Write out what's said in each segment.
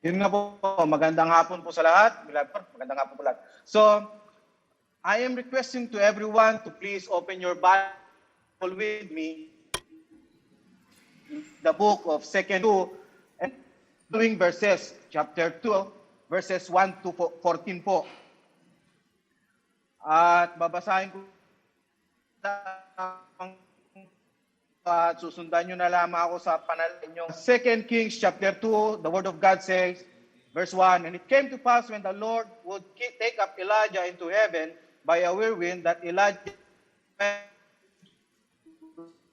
Yun nga po, magandang hapon po sa lahat. Magandang hapon po lahat. So, I am requesting to everyone to please open your Bible with me, the book of 2 and following verses, chapter 2, verses 1 to 14 po. At babasahin ko at susundan nyo na lamang ako sa panalangin nyo. 2 Kings chapter 2, the word of God says, verse 1, And it came to pass when the Lord would take up Elijah into heaven by a whirlwind that Elijah went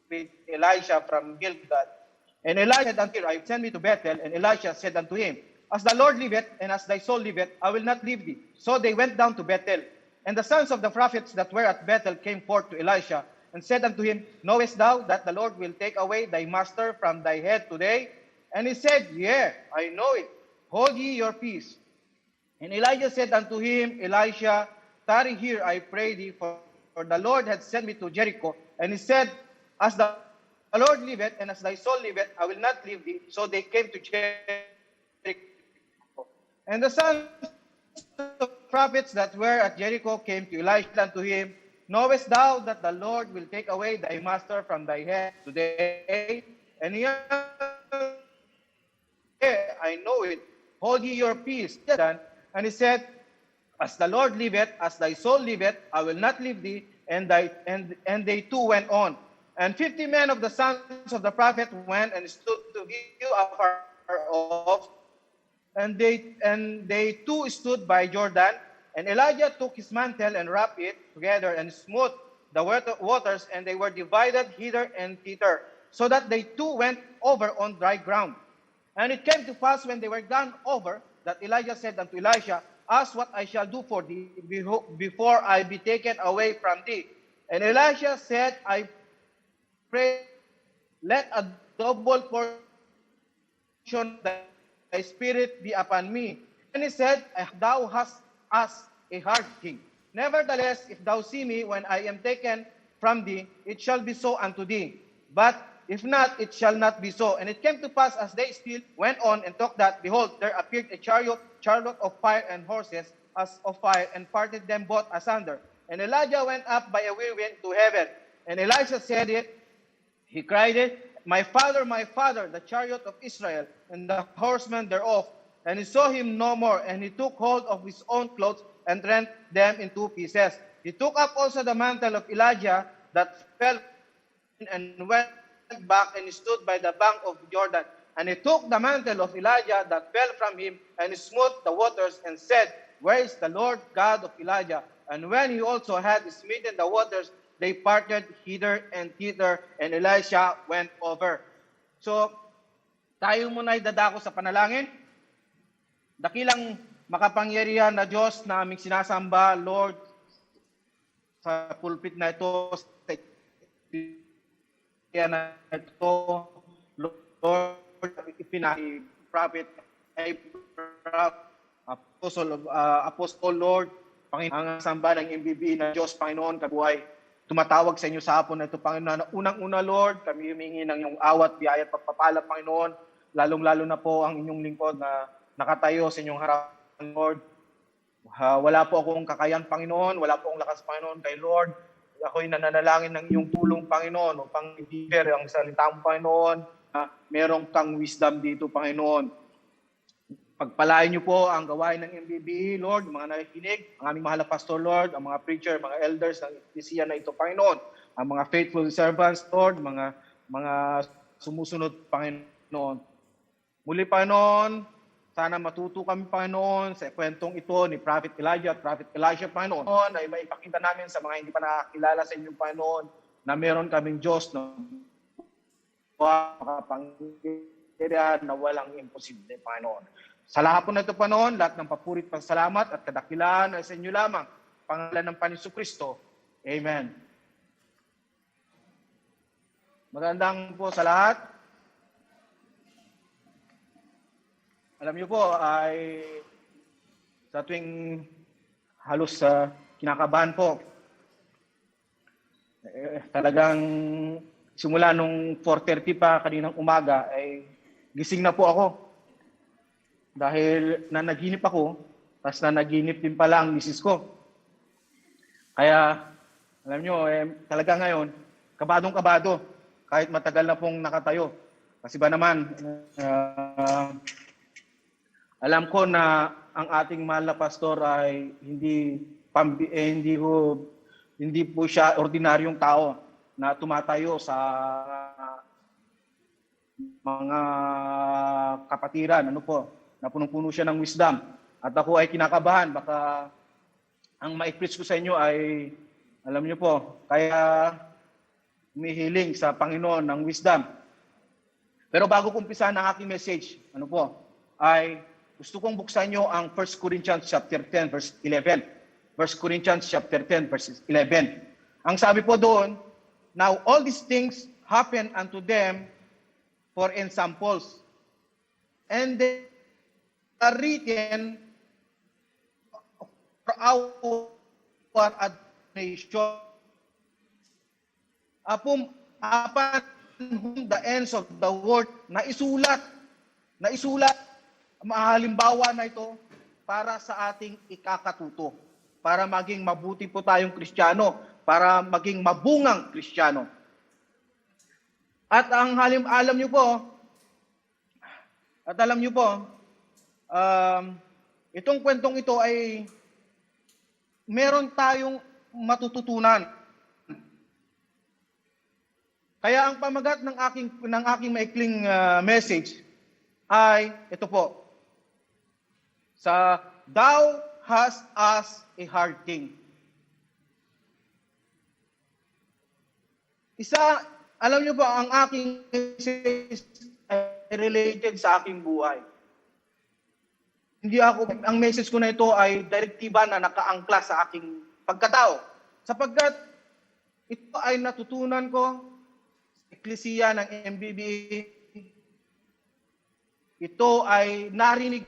with Elisha from Gilgal. And Elijah said unto him, I send me to Bethel. And Elisha said unto him, As the Lord liveth, and as thy soul liveth, I will not leave thee. So they went down to Bethel. And the sons of the prophets that were at Bethel came forth to Elisha, and said unto him, Knowest thou that the Lord will take away thy master from thy head today? And he said, Yea, I know it. Hold ye your peace. And Elijah said unto him, Elisha, tarry here, I pray thee, for the Lord hath sent me to Jericho. And he said, As the Lord liveth, and as thy soul liveth, I will not leave thee. So they came to Jericho. And the sons of the prophets that were at Jericho came to Elisha unto him, Knowest thou that the Lord will take away thy master from thy head today? And he answered, I know it. Hold ye your peace. And he said, As the Lord liveth, as thy soul liveth, I will not leave thee. And they two went on. And 50 men of the sons of the prophet went and stood to view afar off. And they two stood by Jordan. And Elijah took his mantle and wrapped it together and smote the waters, and they were divided hither and thither, so that they two went over on dry ground. And it came to pass when they were gone over, that Elijah said unto Elisha, Ask what I shall do for thee before I be taken away from thee. And Elisha said, I pray, let a double portion of thy spirit be upon me. And he said, Thou hast asked a hard thing. Nevertheless, if thou see me when I am taken from thee, it shall be so unto thee. But if not, it shall not be so. And it came to pass, as they still went on and talked that, behold, there appeared a chariot of fire and horses as of fire, and parted them both asunder. And Elijah went up by a whirlwind to heaven. And Elisha said it, he cried it, my father, the chariot of Israel, and the horsemen thereof. And he saw him no more, and he took hold of his own clothes and rent them in two pieces. He took up also the mantle of Elijah that fell and went back and stood by the bank of Jordan. And he took the mantle of Elijah that fell from him and smote the waters and said, Where is the Lord God of Elijah? And when he also had smitten the waters, they parted hither and thither, and Elisha went over. So, tayo muna ay dadako sa panalangin. Dakilang makapangyarihan na Diyos na aming sinasamba, Lord, sa pulpit na ito, sa na ito, Lord, prophet, Apostle, Lord, Panginoon, ang samba ng MBB na Diyos, Panginoon, kabuhay, tumatawag sa inyo sa hapon na ito, Panginoon, na unang-una, Lord, kami humingi ng iyong awat, biyaya at pagpapala, Panginoon, lalong-lalo na po ang inyong lingkod na nakatayo sa inyong harapan, Lord. Wala po akong kakayan, Panginoon. Wala po akong lakas, Panginoon, kay Lord. Ako'y nananalangin ng iyong tulong, Panginoon, upang i-deliver ang salita mo, Panginoon. Merong kang wisdom dito, Panginoon. Pagpalain niyo po ang gawain ng MBB, Lord, mga nakikinig, ang aming mahal na pastor, Lord, ang mga preacher, mga elders ng Ecclesia na ito, Panginoon. Ang mga faithful servants, Lord, mga sumusunod, Panginoon. Muli, Panginoon, sana matuto kami, Panginoon, sa kwentong ito ni Prophet Elijah at Prophet Elisha, Panginoon, ay maipakita namin sa mga hindi pa nakakilala sa inyong Panginoon na meron kaming Diyos na makapangyarihan na walang imposible, Panginoon. Sa lahat po na ito, Panginoon, lahat ng papurit, pasalamat at kadakilaan ay sa inyo lamang. Pangalan ng Panginoon Kristo. Amen. Magandang po sa lahat. Alam niyo po, ay sa tuwing halos kinakabahan po, talagang simula nung 4:30 pa kaninang umaga, ay gising na po ako. dahil nanaginip ako, tapos nanaginip din pala ang misis ko. Kaya, alam nyo, talaga ngayon, kabadong-kabado, kahit matagal na pong nakatayo. Kasi ba naman, alam ko na ang ating mahal na pastor ay hindi po siya ordinaryong tao na tumatayo sa mga kapatiran, na punong-puno siya ng wisdom. At ako ay kinakabahan, baka ang ma-preach ko sa inyo ay, alam niyo po, kaya humihiling sa Panginoon ng wisdom. Pero bago ko umpisahan ang aking message, ay gusto kong buksan niyo ang 1 Corinthians chapter 10 verse 11. 1 Corinthians chapter 10 verse 11. Ang sabi po doon, now all these things happen unto them for ensamples, and they are written for our admonition, upon whom the ends of the world na isulat, halimbawa na ito para sa ating ikakatuto, para maging mabuti po tayong Kristiyano, para maging mabungang Kristiyano. At alam niyo po, itong kwentong ito ay meron tayong matututunan. Kaya ang pamagat ng aking maikling message ay ito po. Sa thou hast us a hard thing. Alam niyo po, ang aking message ay related sa aking buhay. Ang message ko na ito ay direktiba na nakaangkla sa aking pagkatao. Sapagkat ito ay natutunan ko sa Eklesiya ng MBBA. Ito ay narinig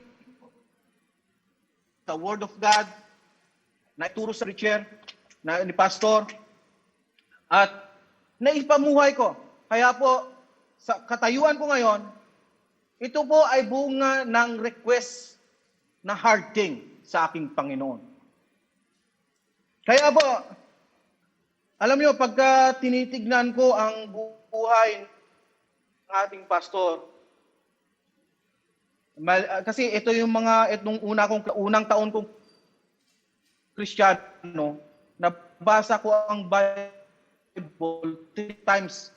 sa Word of God, na ituro sa preacher, ni pastor, at naipamuhay ko. Kaya po, sa katayuan ko ngayon, ito po ay bunga ng request na hard thing sa aking Panginoon. Kaya po, alam niyo, pagka tinitignan ko ang buhay ng ating pastor, kasi ito yung itong unang taon kong Kristiyano, nabasa ko ang Bible 3 times.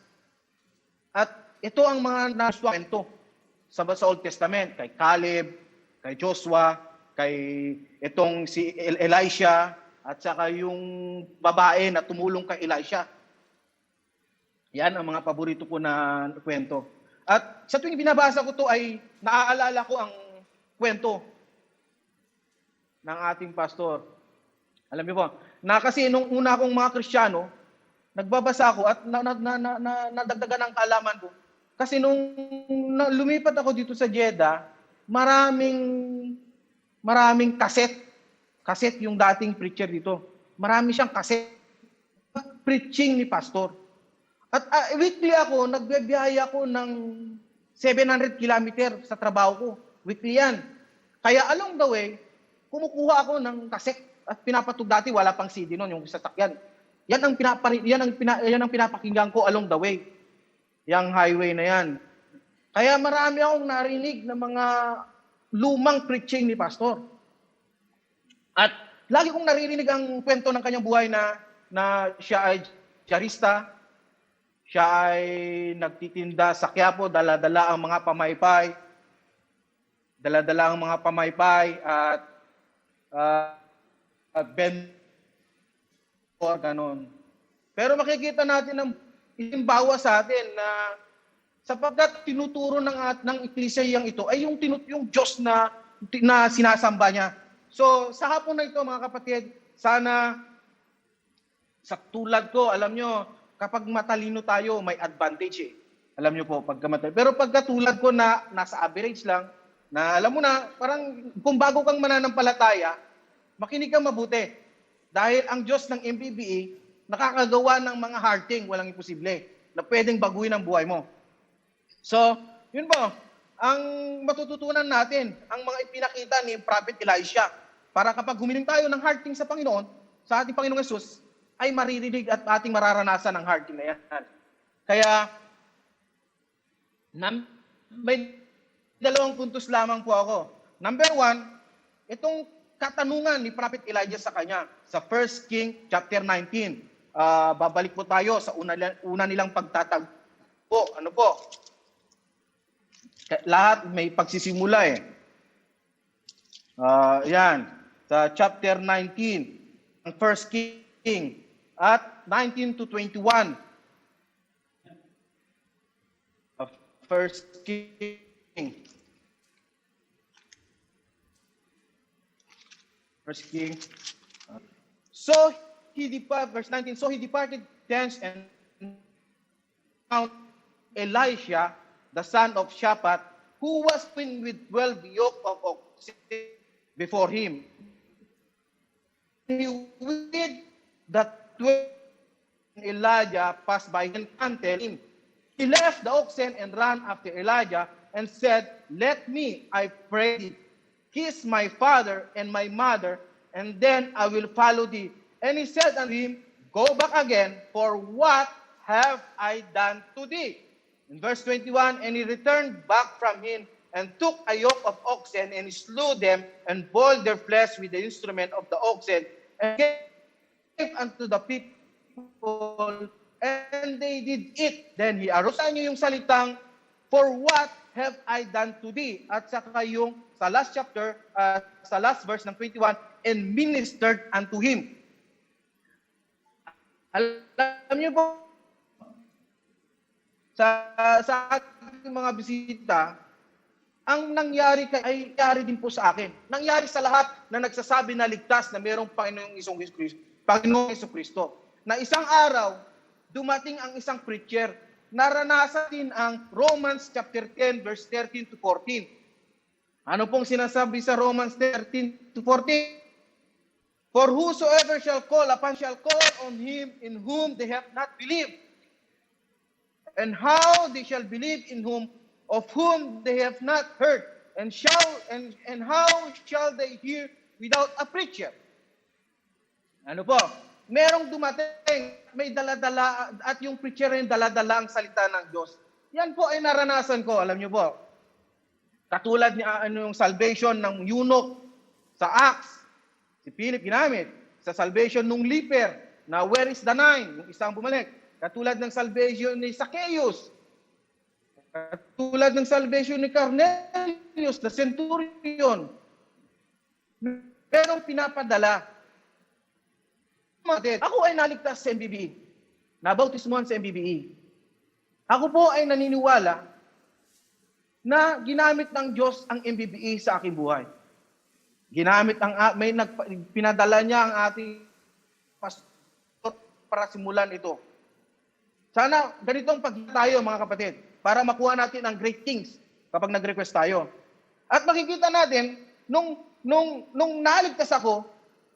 At ito ang mga naswento sa Old Testament, kay Caleb, kay Joshua, kay itong si Elisha, at saka yung babae na tumulong kay Elisha. Yan ang mga paborito ko na kwento. At sa tuwing binabasa ko to ay naaalala ko ang kwento ng ating pastor. Alam niyo po, na kasi nung una akong mga Kristiyano, nagbabasa ako at nadagdagan ang kaalaman ko. Kasi nung lumipat ako dito sa Jeddah, maraming kaset yung dating preacher dito. Marami siyang kaset. Preaching ni pastor. At weekly ako, nagbibiyahe ako ng 700 kilometer sa trabaho ko. Weekly yan. Kaya along the way, kumukuha ako ng kaset at pinapatug dati, wala pang CD noon, yung sasakyan. Yan ang pinapakinggan ko along the way. Yang highway na yan. Kaya marami akong narinig ng mga lumang preaching ni pastor. At lagi kong naririnig ang kwento ng kanyang buhay na siya ay diarista, siya ay nagtitinda sa Quiapo, dala-dala ang mga pamaypay, at vendor, ganon. Pero makikita natin ang ilimbawa sa atin na sapagkat tinuturo ng eklesyang ito ay yung Diyos na sinasamba niya. So, sa hapon na ito, mga kapatid, sana sa tulad ko, alam nyo, kapag matalino tayo, may advantage eh. Alam nyo po, pagka matalino. Pero pagka tulad ko na nasa average lang, na alam mo na, parang kung bago kang mananampalataya, makinig kang mabuti. Dahil ang Diyos ng MBBA, nakakagawa ng mga hard thing, walang imposible, na pwedeng baguhin ang buhay mo. So, yun po. ang matututunan natin, ang mga ipinakita ni Prophet Elisha. Para kapag humiling tayo ng hearting sa Panginoon, sa ating Panginoong Yesus, ay maririnig at ating mararanasan ang hearting na yan. Kaya, may dalawang puntos lamang po ako. Number 1, itong katanungan ni Prophet Elijah sa kanya, sa 1 King chapter 19. Babalik po tayo sa una nilang pagtatagpo. Ano po? Lahat may pagsisimula eh. Yan. Sa chapter 19, ang 1 King, at 19 to 21. 1 King. 1 King. So he departed, verse 19, so he departed thence and found Elisha, the son of Shaphat, who was twin with 12 yoke of oxen before him. He with the 12 Elijah passed by him and tell him. He left the oxen and ran after Elijah and said, let me, I pray thee, kiss my father and my mother, and then I will follow thee. And he said unto him, go back again, for what have I done to thee? In verse 21, and he returned back from him, and took a yoke of oxen, and he slew them, and boiled their flesh with the instrument of the oxen, and gave unto the people, and they did eat. Then he arose. Saan nyo yung salitang, for what have I done to thee? At saka yung sa last chapter, sa last verse ng 21, and ministered unto him. Alam niyo po, sa ating mga bisita, ang nangyari ay nangyari din po sa akin. Nangyari sa lahat na nagsasabi na ligtas na mayroong Panginoong Jesucristo. Na isang araw, dumating ang isang preacher, naranasan din ang Romans chapter 10 verse 13 to 14. Ano pong sinasabi sa Romans 13 to 14? For whosoever shall call on him in whom they have not believed. And how they shall believe in whom of whom they have not heard, and how shall they hear without a preacher? Ano po? Merong dumating, may daladala, at yung preacher rin daladala ang salita ng Diyos. Yan po ay naranasan ko, alam niyo po. Katulad ni yung salvation ng eunuch sa Acts, si Philip ginamit. Sa salvation ng leper, na where is the nine? Yung isang bumalik. Katulad ng salvation ni Zacchaeus. Katulad ng salvation ni Cornelius, the centurion. Merong pinapadala. Ako ay naligtas sa MBBE. Nabautismuhan sa MBBE. Ako po ay naniniwala na ginamit ng Diyos ang MBBE sa aking buhay. Ginamit pinadala niya ang ating pastor para simulan ito. Sana ganitong tayo mga kapatid, para makuha natin ang great things kapag nag-request tayo. At makikita natin, nung naligtas ako,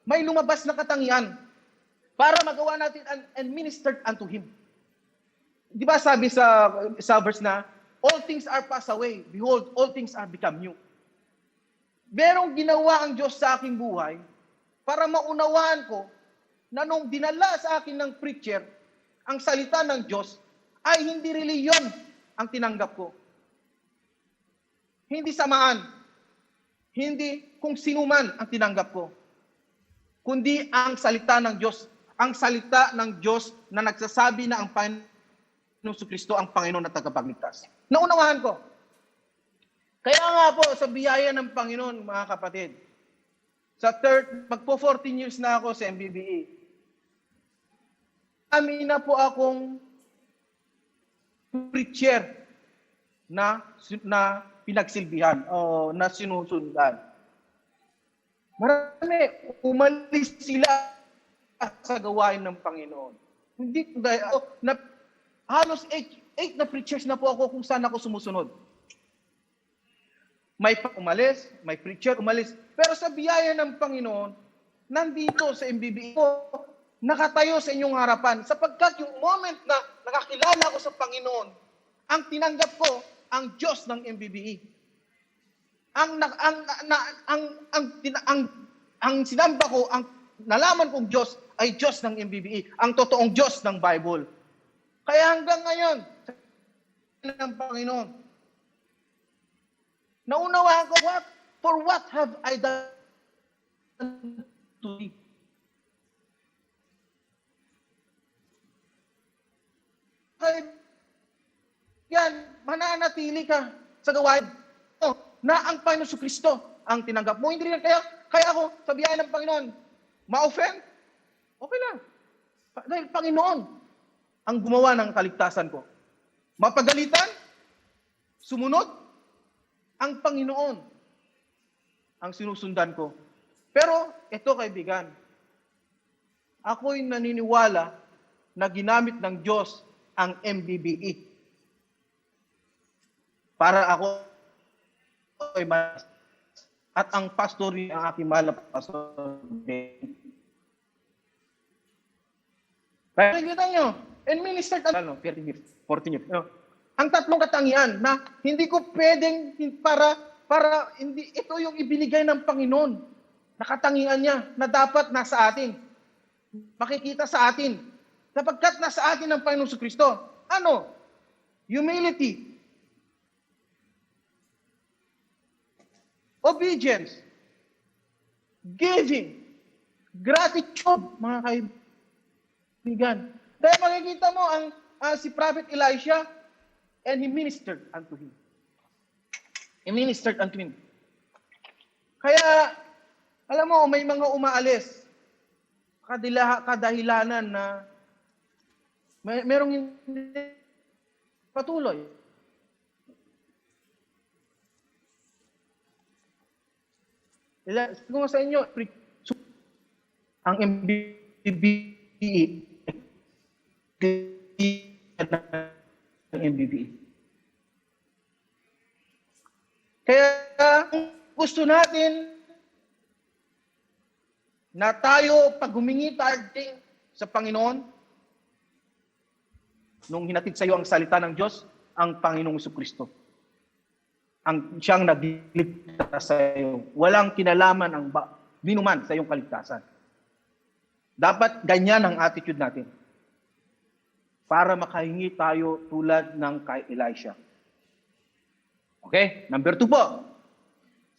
may lumabas na katangian para magawa natin and ministered unto him. Di ba sabi sa verse na, all things are passed away, behold, all things are become new. Merong ginawa ang Diyos sa aking buhay para maunawaan ko na nung dinala sa akin ng preacher, ang salita ng Diyos ay hindi reliyon ang tinanggap ko. Hindi samaan. Hindi kung sino man ang tinanggap ko. Kundi ang salita ng Diyos. Ang salita ng Diyos na nagsasabi na ang Panginoong Jesucristo ang Panginoon na tagapagligtas. Naunawahan ko. Kaya nga po, sa biyaya ng Panginoon, mga kapatid, magpo 14 years na ako sa MBBE. Kami na po akong preacher na pinagsilbihan o na sinusundan. Marami, umalis sila sa gawain ng Panginoon. Hindi na halos 8 na preachers na po ako kung saan ako sumusunod. May umalis, may preacher umalis. Pero sa biyaya ng Panginoon, nandito sa MBBE ko, nakatayo sa inyong harapan. Sapagkat yung moment na nakakilala ko sa Panginoon, ang tinanggap ko ang Diyos ng MBBE. Ang sinamba ko, ang nalaman kong Diyos ay Diyos ng MBBE, ang totoong Diyos ng Bible. Kaya hanggang ngayon, ng Panginoon, naunawaan ko, for what have I done to thee? Yan, mananatili ka sa gawain na ang Panginoon Kristo ang tinanggap mo. Hindi rin kaya ako, sa biyaya ng Panginoon, ma-offend? Okay lang. Dahil Panginoon ang gumawa ng kaligtasan ko. Mapagalitan? Sumunod? Ang Panginoon ang sinusundan ko. Pero, ito kaibigan, ako'y naniniwala na ginamit ng Diyos ang MBBE. Para ako ay mas at ang pastor ang aking mahal na pastor. Kaya kita nyo, and ministered, 30 years, 14 years. Ang tatlong katangian na hindi ko pwedeng para hindi ito yung ibinigay ng Panginoon. Nakatangian niya na dapat nasa atin. Makikita sa atin. Sapagkat nasa atin ang Panginoon Kristo. Ano? Humility. Obedience. Giving. Gratitude, mga kaibigan. Kaya makikita mo ang si Prophet Elisha, and he ministered unto him. He ministered unto him. Kaya, alam mo, may mga umaalis. Kadahilanan na merong hindi patuloy. Kung sa inyo, ang MBBE, kaya gusto natin na tayo, pag humingi tayo sa Panginoon, nung hinatid sa iyo ang salita ng Diyos, ang Panginoong Jesucristo. Ang siyang nagligtas sa iyo. Walang kinalaman ang dinuman sa iyong kaligtasan. Dapat ganyan ang attitude natin. Para makahingi tayo tulad ng kay Elisha. Okay? Number 2 po.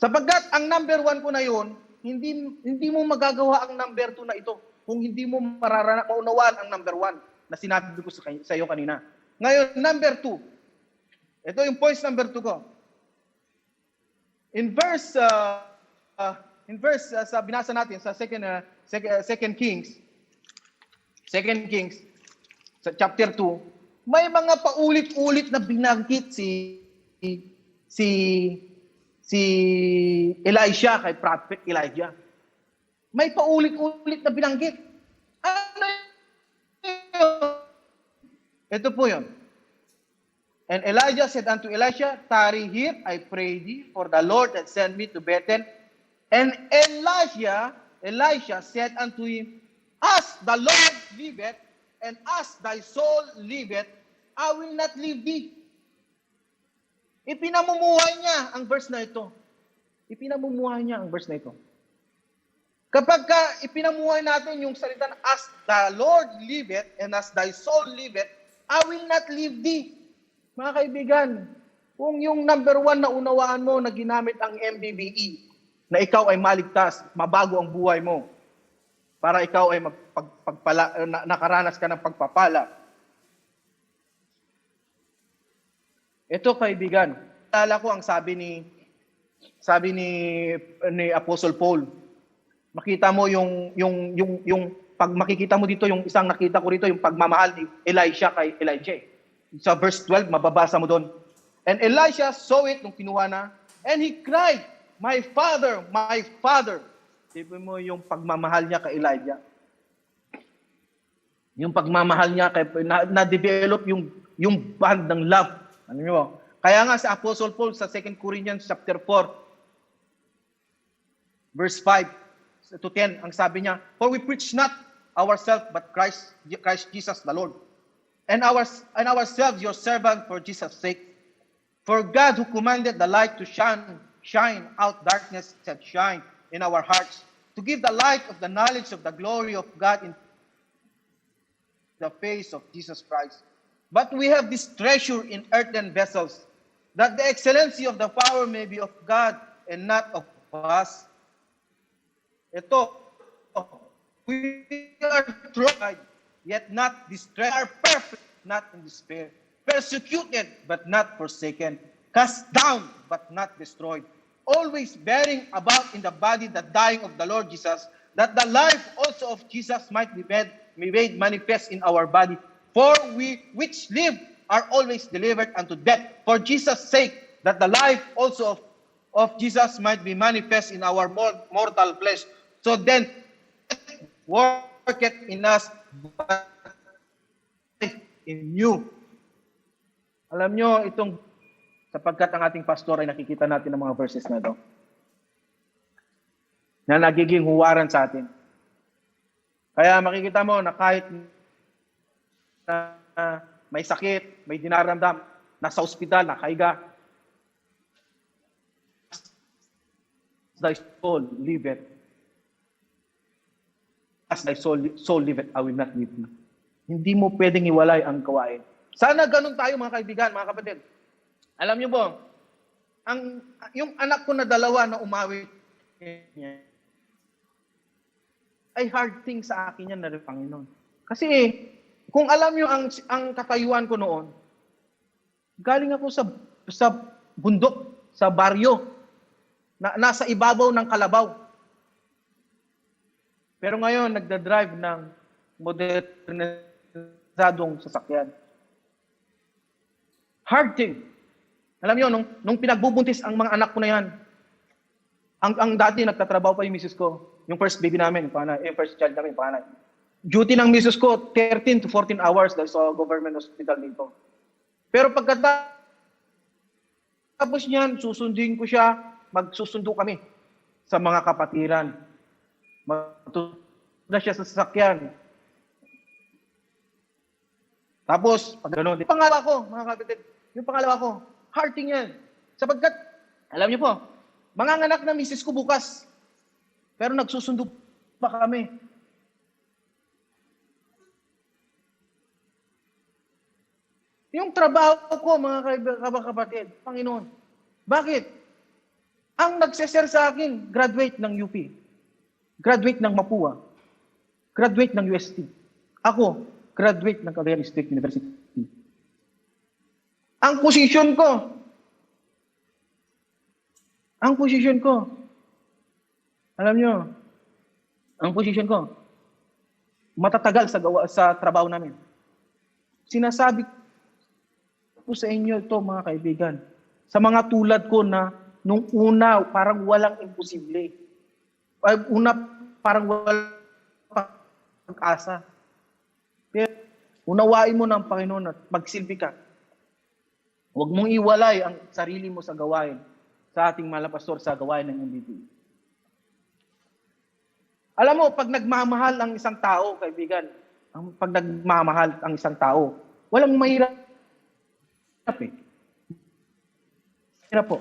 Sapagkat ang number 1 ko na yun, hindi mo magagawa ang number 2 na ito kung hindi mo maunawaan ang number 1 na sinabi ko sa iyo kanina. Ngayon, number 2. Ito yung points number 2 ko. In verse sa binasa natin sa Second Kings sa chapter 2, may mga paulit-ulit na binanggit si Elisha kay Prophet Elijah. May paulit-ulit na binanggit. Ano yun? Ito po yun. And Elijah said unto Elisha, tarry here, I pray thee, for the Lord hath sent me to Bethel. And Elisha said unto him, as the Lord liveth, and as thy soul liveth, I will not leave thee. Ipinamumuhay niya ang verse na ito. Ipinamumuhay niya ang verse na ito. Kapag ipinamuhay natin yung salita na, as the Lord liveth, and as thy soul liveth, I will not leave thee. Mga kaibigan, kung yung number 1 na unawaan mo na ginamit ang MBBE, na ikaw ay maligtas, mabago ang buhay mo, para ikaw ay nakaranas ka ng pagpapala. Ito kaibigan, alala ko ang sabi ni Apostle Paul. Makita mo yung pag makikita mo dito yung isang nakita ko rito yung pagmamahal ni Elisha kay Elijah. Sa verse 12 mababasa mo doon. And Elisha saw it nung kinuha na, and he cried, my father, my father. Sabi mo yung pagmamahal niya kay Elijah. Yung pagmamahal niya kay na-develop yung bond ng love. Ano niyo? Kaya nga sa Apostle Paul sa 2 Corinthians chapter 4 verse 5 to 10 ang sabi niya, for we preach not ourselves but Christ Jesus the Lord. And ourselves your servant for Jesus' sake. For God who commanded the light to shine out darkness had shine in our hearts, to give the light of the knowledge of the glory of God in the face of Jesus Christ. But we have this treasure in earthen vessels, that the excellency of the power may be of God and not of us. Ito, we are tried, yet not distressed, are perfect, not in despair, persecuted, but not forsaken, cast down, but not destroyed, always bearing about in the body the dying of the Lord Jesus, that the life also of Jesus might be made manifest in our body. For we which live are always delivered unto death, for Jesus' sake, that the life also of Jesus might be manifest in our mortal flesh. So then, worketh in us, but in you. Alam nyo, itong sapagkat ang ating pastor ay nakikita natin ng mga verses na ito, na nagiging huwaran sa atin. Kaya makikita mo na kahit na may sakit, may dinaramdam, nasa ospital, nakaiga, thy soul liveth. As thy soul liveth, I will not leave thee. Hindi mo pwedeng iwalay ang gawain. Sana ganun tayo mga kaibigan, mga kapatid. Alam niyo po, yung anak ko na dalawa na umawi niya, ay hard thing sa akin yan na rin, Panginoon. Kasi kung alam niyo ang katayuan ko noon, galing ako sa bundok, sa baryo, nasa ibabaw ng kalabaw. Pero ngayon, nagda-drive ng modernisadong sasakyan. Hard thing. Alam niyo, nung pinagbubuntis ang mga anak ko na yan, ang dati nagtatrabaho pa yung misis ko, yung first baby namin, yung first child namin, panganay. Duty ng misis ko, 13 to 14 hours dahil sa government hospital dito. Pero pagkatapos niyan, susundin ko siya, magsusundo kami sa mga kapatiran. Matuna siya sa sasakyan. Tapos, pag gano'n, pangalawa ko, mga kapatid, yung pangalawa ko, hearting yan. Sapagkat, alam niyo po, manganganak na misis ko bukas. Pero nagsusundo pa kami. Yung trabaho ko, mga kapatid, Panginoon, bakit? Ang nagseser sa akin, graduate ng UP, graduate ng Mapua, graduate ng UST. Ako, graduate ng Cagayan State University. Ang posisyon ko, alam nyo, ang posisyon ko, matatagal sa trabaho namin. Sinasabi ko sa inyo ito, mga kaibigan, sa mga tulad ko na nung una, parang walang imposible. Parang walang pag-asa. Pero unawain mo ng Panginoon at magsilbi ka. Huwag mong iwalay ang sarili mo sa gawain, sa ating mga pastor sa gawain ng MBB. Alam mo, pag nagmamahal ang isang tao, kaibigan, pag nagmamahal ang isang tao, walang mahirap eh. Hirap po.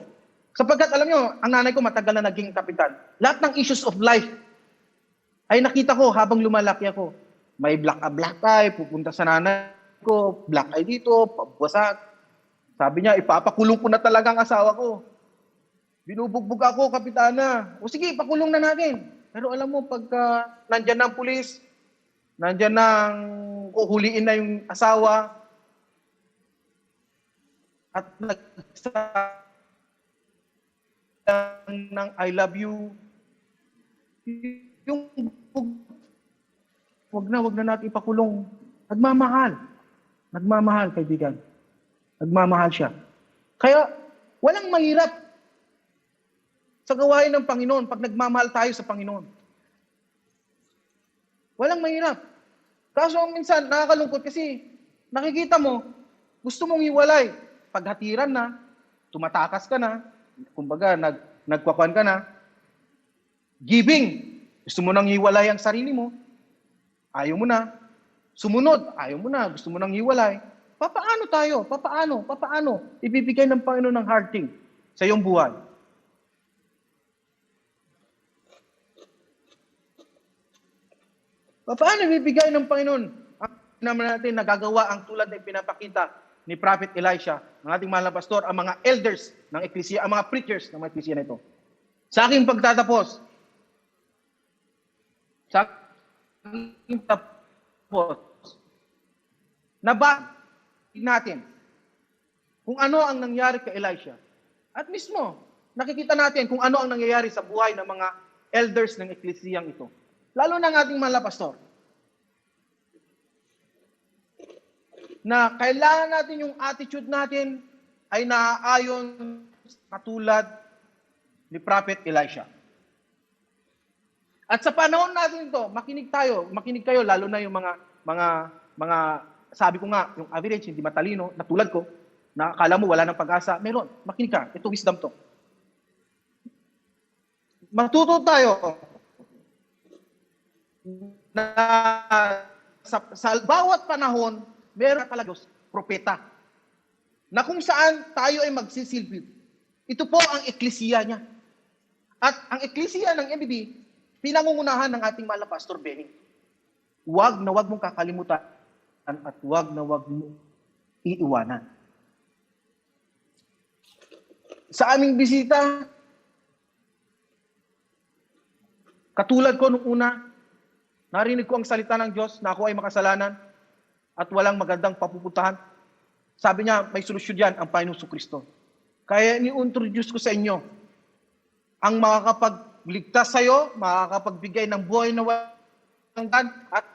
Sapagkat alam nyo, ang nanay ko matagal na naging kapitan. Lahat ng issues of life ay nakita ko habang lumalaki ako. May black eye, pupunta sa nanay ko, black eye dito, pabwasak. Sabi niya, ipapakulong ko na talaga ang asawa ko. Binubugbog ako, kapitana. O sige, pakulong na natin. Pero alam mo, pagka nandyan na ang pulis, nandyan na ang kuhuliin na yung asawa, at ng I love you, yung wag na natin ipakulong. Nagmamahal, kaibigan. Nagmamahal siya. Kaya, walang mahirap sa gawain ng Panginoon pag nagmamahal tayo sa Panginoon. Walang mahirap. Kaso minsan, nakakalungkot kasi nakikita mo, gusto mong hiwalay. Paghatiran na, tumatakas ka na, kumbaga, nagkwakuan ka na. Giving, gusto mo nang hiwalay ang sarili mo, ayaw mo na. Sumunod, ayaw mo na, gusto mo nang hiwalay. Papaano tayo? Papaano ibibigay ng Panginoon ng hearting sa iyong buhay? Paano ibibigay ng Panginoon ang naman natin nagagawa ang tulad na pinapakita ni Prophet Elisha, ng ating mahal na pastor, ang mga elders ng Ecclesia, ang mga preachers ng mga Ecclesia na ito. Sa aking pagtatapos, nabahid natin kung ano ang nangyari kay Elisha. At mismo, nakikita natin kung ano ang nangyayari sa buhay ng mga elders ng Ecclesiang ito. Lalo na ang ating mahal na pastor. Na kailangan natin yung attitude natin ay naaayon katulad ni Prophet Elisha. At sa panahon natin ito, makinig kayo, lalo na yung mga sabi ko nga, yung average, hindi matalino, na tulad ko, na akala mo wala ng pag-asa, meron. Makinig ka, ito wisdom to. Matuto tayo na sa bawat panahon, meron pala Diyos, propeta, na kung saan tayo ay magsisilbi. Ito po ang eklesiya niya. At ang eklesiya ng MBB, pinangungunahan ng ating mahal na Pastor Benny. Huwag mong kakalimutan at huwag mong iiwanan. Sa aming bisita, katulad ko nung una, narinig ko ang salita ng Diyos na ako ay makasalanan at walang magandang papupuntahan. Sabi niya, may solusyon yan, ang Panginoong Kristo. Kaya ni-introduce ko sa inyo ang makakapagligtas sa iyo, makakapagbigay ng buhay na walang hanggan, at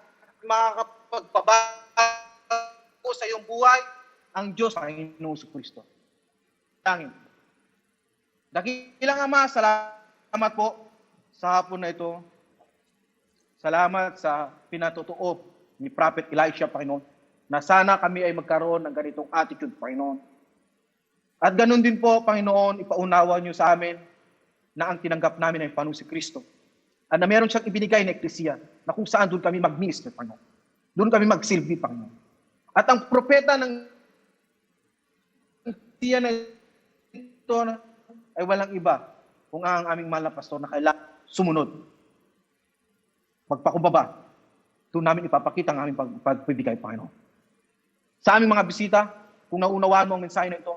makakapagpabago sa iyong buhay, ang Diyos, Panginoong Kristo. Tangin. Dakilang Ama, salamat po sa hapon na ito. Salamat sa pinatutuo ni Prophet Elisha, Panginoon, na sana kami ay magkaroon ng ganitong attitude, Panginoon. At ganun din po, Panginoon, ipaunawa niyo sa amin na ang tinanggap namin ay Panginoon si Kristo. At na meron siyang ibinigay na eklesiya na kung saan doon kami mag-minister, Panginoon. Doon kami magsilbi, Panginoon. At ang propeta ng eklesiya na ito ay walang iba kung ang aming mahal na pastor na kailangan sumunod. Magpakumbaba. Doon namin ipapakita ang aming pagbibigay, Panginoon. Sa aming mga bisita, kung naunawaan mo ang mensahe na ito,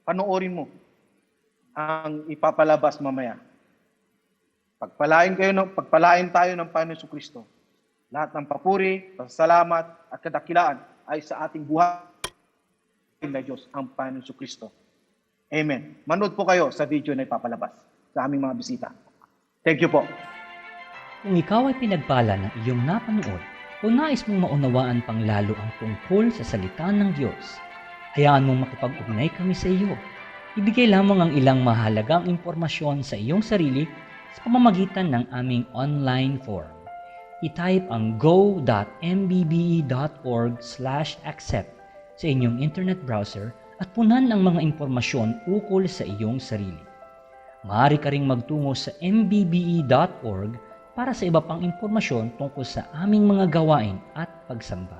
panoorin mo ang ipapalabas mamaya. Pagpalain tayo ng Panginoon Kristo. Lahat ng papuri, pasasalamat at kadakilaan ay sa ating buhay na Diyos, ang Panginoon Kristo. Amen. Manood po kayo sa video na ipapalabas sa aming mga bisita. Thank you po. Kung ikaw ay pinagpala ng iyong napanood o nais mong maunawaan pang lalo ang tungkol sa salita ng Diyos, hayaan mong makipag-ugnay kami sa iyo. Ibigay lamang ang ilang mahalagang impormasyon sa iyong sarili sa pamamagitan ng aming online form. I-type ang go.mbbe.org/accept sa inyong internet browser at punan ang mga impormasyon ukol sa iyong sarili. Maaari ka ring magtungo sa mbbe.org para sa iba pang impormasyon tungkol sa aming mga gawain at pagsamba.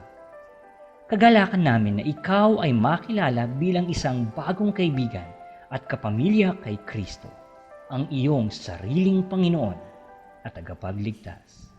Kagalakan namin na ikaw ay makilala bilang isang bagong kaibigan at kapamilya kay Kristo, ang iyong sariling Panginoon at tagapagligtas.